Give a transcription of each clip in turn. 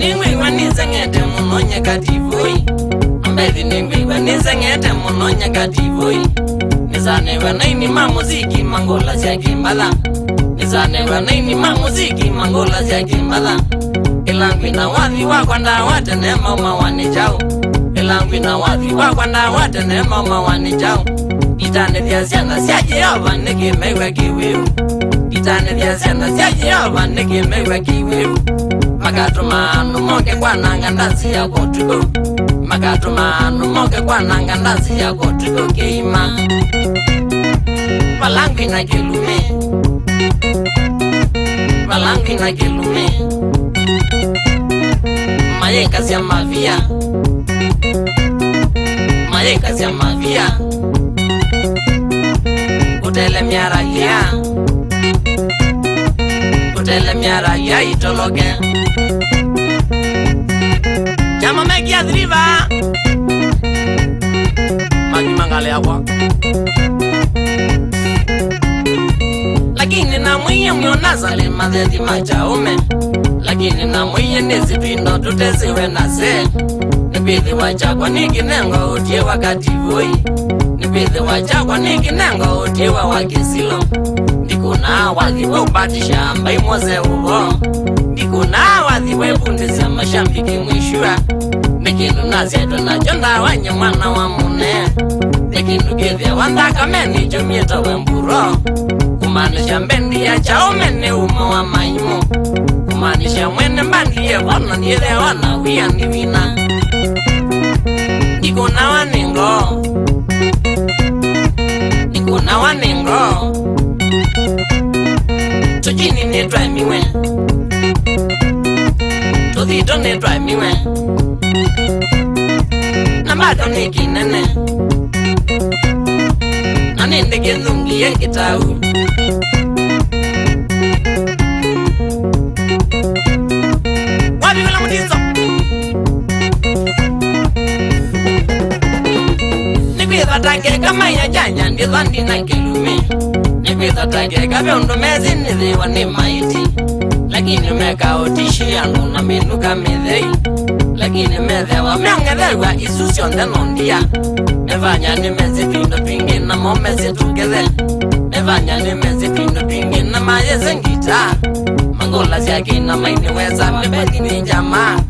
ningwe wanizengete munonya kativoi Ambethi ningwe wanizengete munonya kativoi Nizane wanaini mamuziki mangola cia kimbala Nizane wanaini mamuziki mangola cia kimbala Ilangwi na wathi wakwa ndawate ne mauma wanijao Ilangwi na wathi wakwa ndawate ne mauma wanijao Itane thia ciana cia Jehova nikimeigua kiwiru Itane thia ciana cia Jehova nikimeigua kiwiru Magatuma anu moke kwananga ndasi ya kotuko Magatuma anu moke kwananga ndasi ya kotuko keima Palangwi na kilume Palangwi na kilume Mayeka cia mavia Mayeka cia mavia Utele miaragia Utele miaragia itologe Chama meki adriva Magi mangale agua Lakini na mwiye myonaza le madheti machaume Lakini na mwiye nizipino tuteziwe na se Nipithi wachakwa nikinengo utie wakati voi Nipithi wachakwa nikinengo utie wa wakisilo Ndikuna wathi webatisha mbai moze uho Ndikuna wathi webundisa mashambiki mwishua Nikindu nazieto na jonda wanye mwana wa mune Nikindu githia wandaka meni jumieto wemburo Kumanisha mbendi ya chaume ni umo wa maimo Kumanisha mwene mbandi ye wana nile wana wia nivina Nikuna waningo Nikuna waningo Tujini netwa miwe Tudhito netwa miwe Nambado nikinene Nanende kendungi ye kitau Wabi wala mutizo Nibitha take kama ya janya ndithandi na kilume Nibitha take kabiondo mezi nithiwa ni maiti Lakini meka otishi anu na minuka mithei Lakini methewa meongethewa isusio ndenondia Mevanya ni mezi pindo pingi na momezi tukethe Mevanya ni mezi pindo pingi na mayeze ngita Mangola siaki na maini weza mebeti ni jama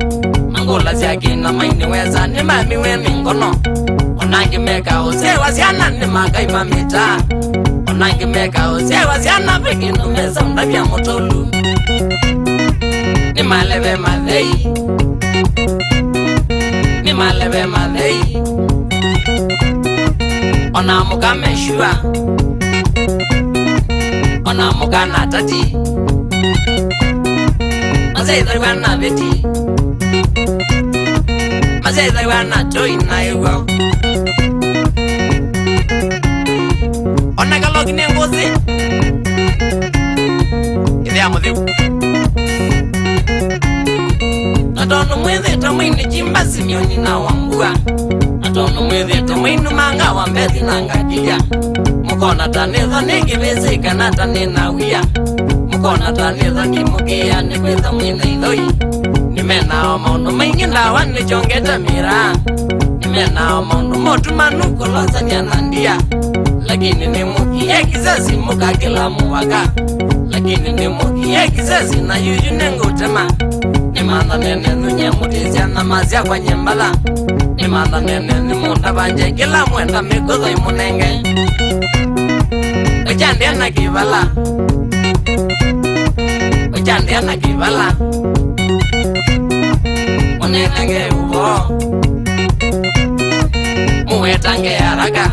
Mangola siaki na maini weza ni mamiwe mingono Onangi meka usewa siana ni magai mamita Onangi meka usewa siana pekino meza undavya motolu Ni maleve madhei Ni maleve madhei Onamuka meshua Onamuka natati Mazeza wana beti Mazeza wana toi na yugo Onakalogi nengozi Ile amodhiu Natono mweze tamwini jimba simioni na wambua Natono mweze tamwini manga wambezi na ngajia Mukona taneza nikivizika na tanina wia Mukona taneza kimugia nikweza mwina idhoi Nimenao maundu maingi ndawa nichongeta mira Nimenao maundu motu manuko loza nyanandia Lakini ni mukie kizazi muka kila muwaka Lakini ni mukie kizazi na yuju nengutema Nimanda nene nunye mutizia na mazia kwa nyembala Nimanda nene ni munda banje kila mwenda mikozo imunenge Ujandea na kivala Ujandea na kivala Unenenge ubo Muwetange haraka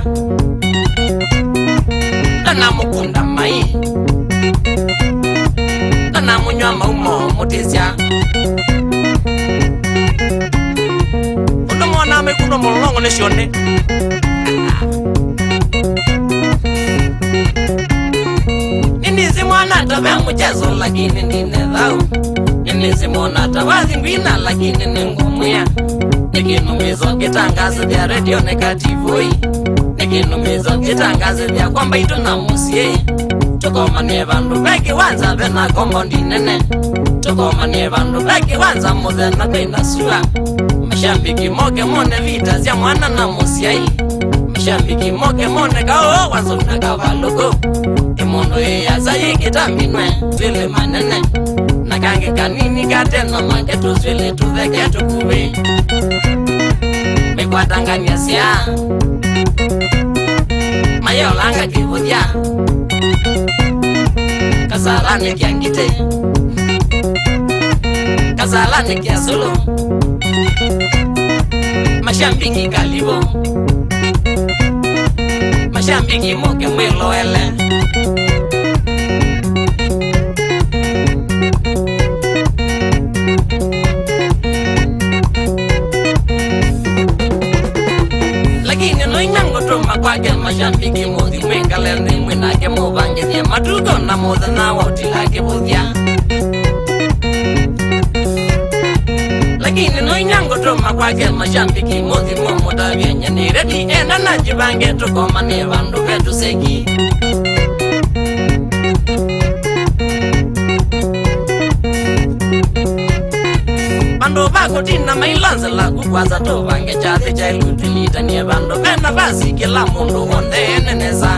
Nana mukunda mai Nana munywa maumo mutizia Unumwana mekuno mulongo nishone Ninizi mwana tabe mchezo lakini nine dhau Ninizi mwana tawazi ngwina lakini ningumuya Nikinumizo kitangazo vya radio negativoi Nikinumizo kitangazo vya kwamba ito na musie Tukoma ne bandu beki wanza bena kombo ndinene tukoma ni vandu vaki wanza muthena kwina sua mashambiki moke mone vita zya mwana na musiai mashambiki moke mone kao wazona kavaluko imondo yaza yikitaminwe twile manene nakange kanini katena mangetu twile tuveke tukuwe mikwatangania sia mayolanga kivuthya Kasarani kiangite Kasarani kia solo Mashambiki kalibo Mashambiki moke mwelo ele Lakini no inyango toma kwake mashambiki mothi mwengalene mwenake mubangithia matuko na mothe na wautilake buthia Lakini no inyango toma kwake mashambiki mothi momotavia nyanireti enda na jibange tukoma ni vandu vetu seki Vandu vako tina mailanza la kukwaza tovange chathi chailutulita nye vandu vena vasi kila mundu wonde eneneza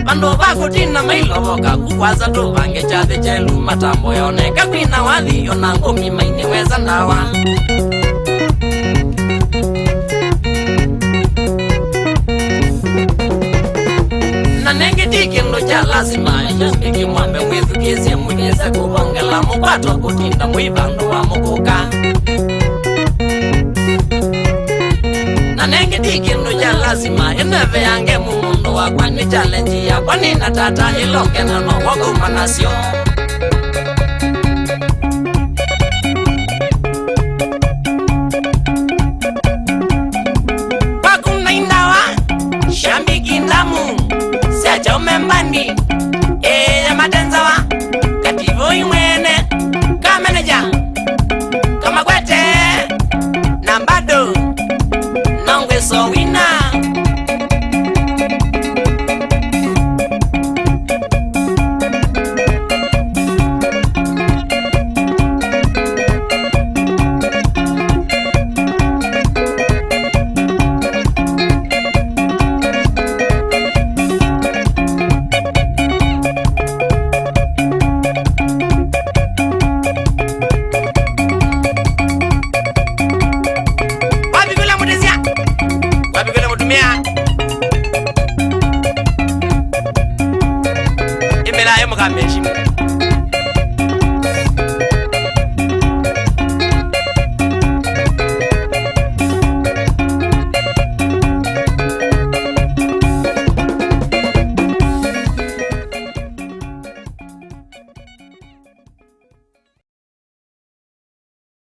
Vandu vako tina mailovoka kukwaza tovange chathi chailu matambo yaoneka kwina wathi yona ngumi mainiweza ndawa Nengiti kindo cha lazima Shambiki mwambe mwizu kisi mwenyeze kubongela mukwato kutinda mwibandu wa mukuka Na nengiti kindo cha lazima Ineve yange mumundu wa kwani challenge ya kwani na tata iloke na no wako manasyo Wakuna indawa Shambiki ndamu Secha umembandi ya matenza wa Kativo imwene Kameneja Kama kwete Nambado Nongwe so wina Imela yo mukameshimo